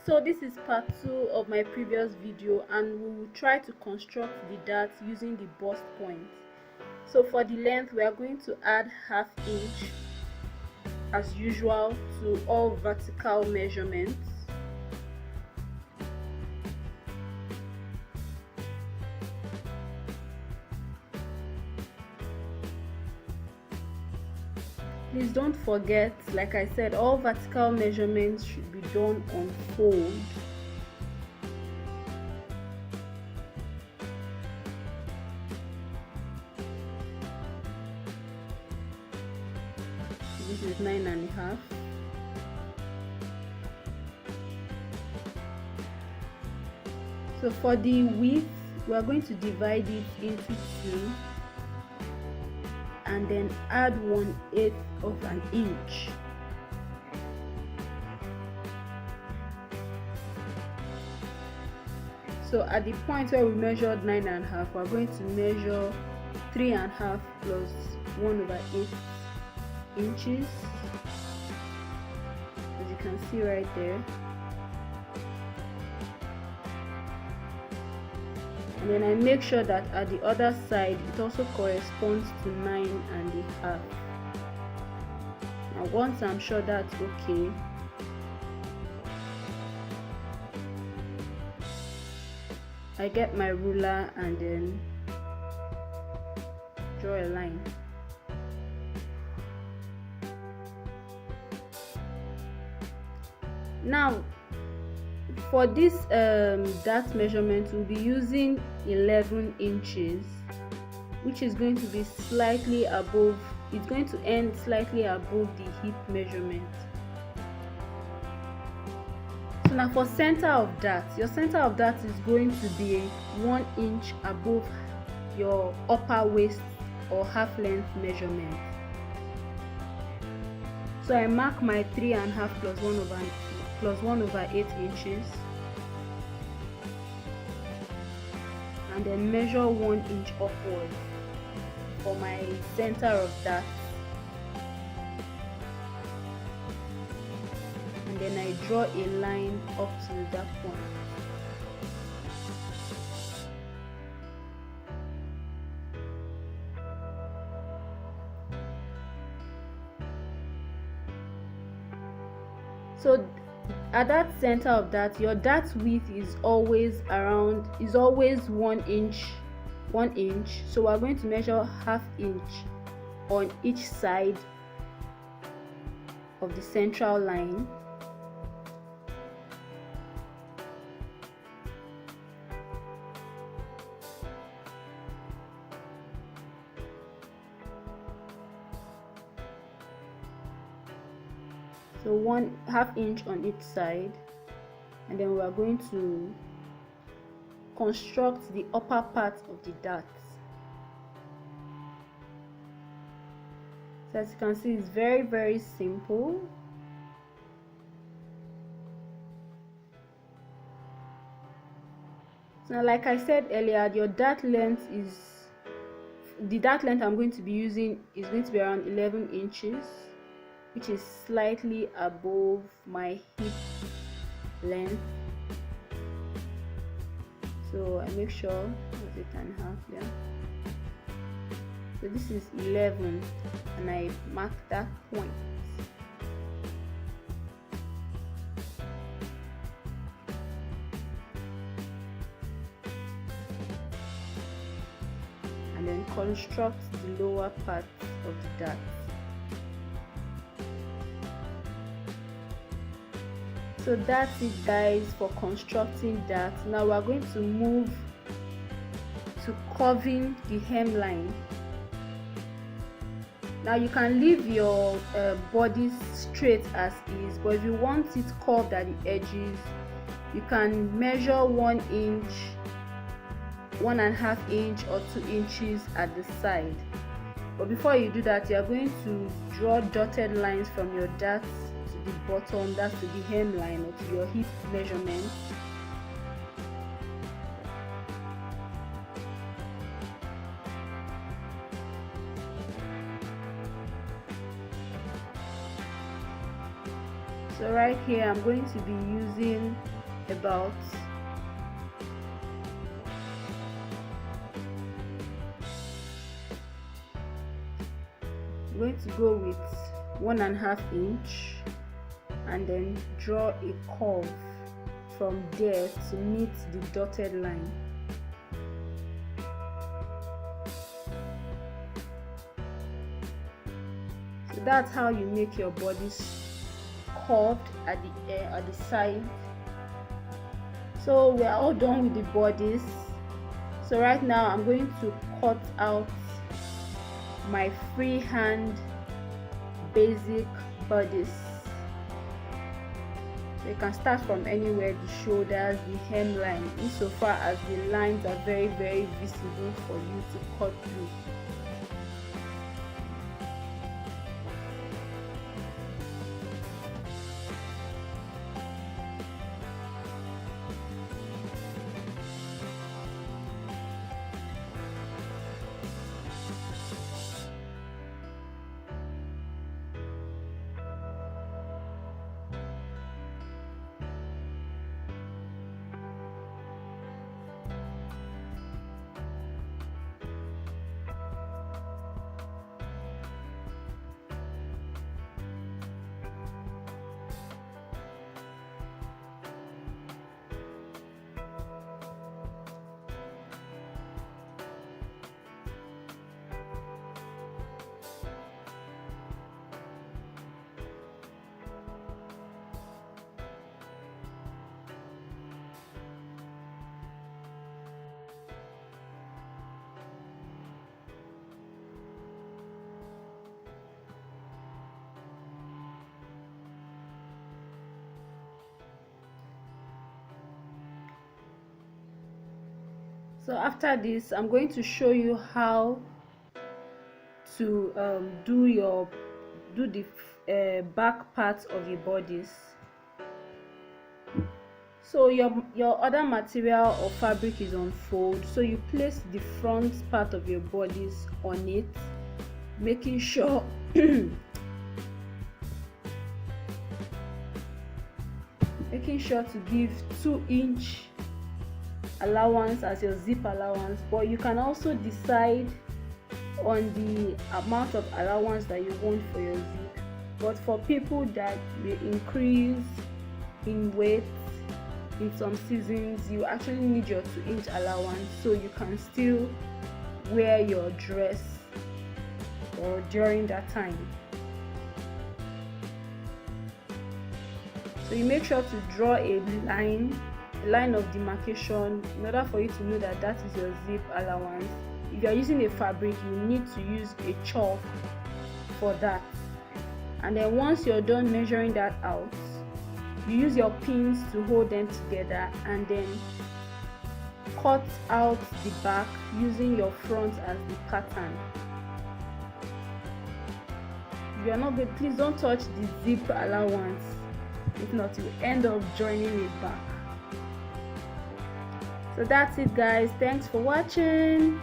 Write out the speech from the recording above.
So this is part 2 of my previous video, and we will try to construct the dart using the bust point. So for the length, we are going to add ½ inch as usual to all vertical measurements. Please don't forget, like I said, all vertical measurements should be done on fold. This is 9.5. So for the width, we are going to divide it into 2 and then add 1/8 of an inch. So at the point where we measured 9.5, we are going to measure 3.5 plus 1/8 inches, as you can see right there. And then I make sure that at the other side it also corresponds to 9.5. Now once I'm sure that's okay, I get my ruler and then draw a line. Now for this dart measurement, we'll be using 11 inches, which is going to be slightly above, it's going to end slightly above the hip measurement. So now for center of dart, your center of dart is going to be 1 inch above your upper waist or half length measurement. So I mark my 3.5 plus 1/8 inches, and then measure 1 inch upward for my center of dart, and then I draw a line up to that point. So at that center of that, your dart width is always 1 inch. So we're going to measure ½ inch on each side of the central line. So ½ inch on each side, and then we are going to construct the upper part of the dart. So as you can see, it's very simple. So like I said earlier, your dart length I'm going to be using is going to be around 11 inches, which is slightly above my hip length. So I make sure that it can have there. So this is 11, and I mark that point. And then construct the lower part of the dart. So that's it, guys, for constructing that. Now we're going to move to curving the hemline. Now you can leave your body straight as is, but if you want it curved at the edges, you can measure 1 inch, 1.5 inch or 2 inches at the side. But before you do that, you are going to draw dotted lines from your dart to the bottom, that's to the hemline or to your hip measurement. So right right here I'm going to be using about I'm going to go with 1.5 inch and then draw a curve from there to meet the dotted line. So that's how you make your bodice curved at the side. So we're all done with the bodice. So right now I'm going to cut out my freehand basic bodice. So you can start from anywhere, the shoulders, the hemline, insofar as the lines are very visible for you to cut through. So after this, I'm going to show you how to do the back part of your bodice. So your other material or fabric is on fold, so you place the front part of your bodice on it, making sure to give 2-inch allowance as your zip allowance, but you can also decide on the amount of allowance that you want for your zip. But for people that may increase in weight in some seasons, you actually need your 2-inch allowance so you can still wear your dress or during that time. So you make sure to draw a line of demarcation in order for you to know that that is your zip allowance. If you are using a fabric, you need to use a chalk for that. And then once you're done measuring that out, you use your pins to hold them together and then cut out the back using your front as the pattern. If you are not good, please don't touch the zip allowance. If not, you end up joining it back. So that's it, guys. Thanks for watching.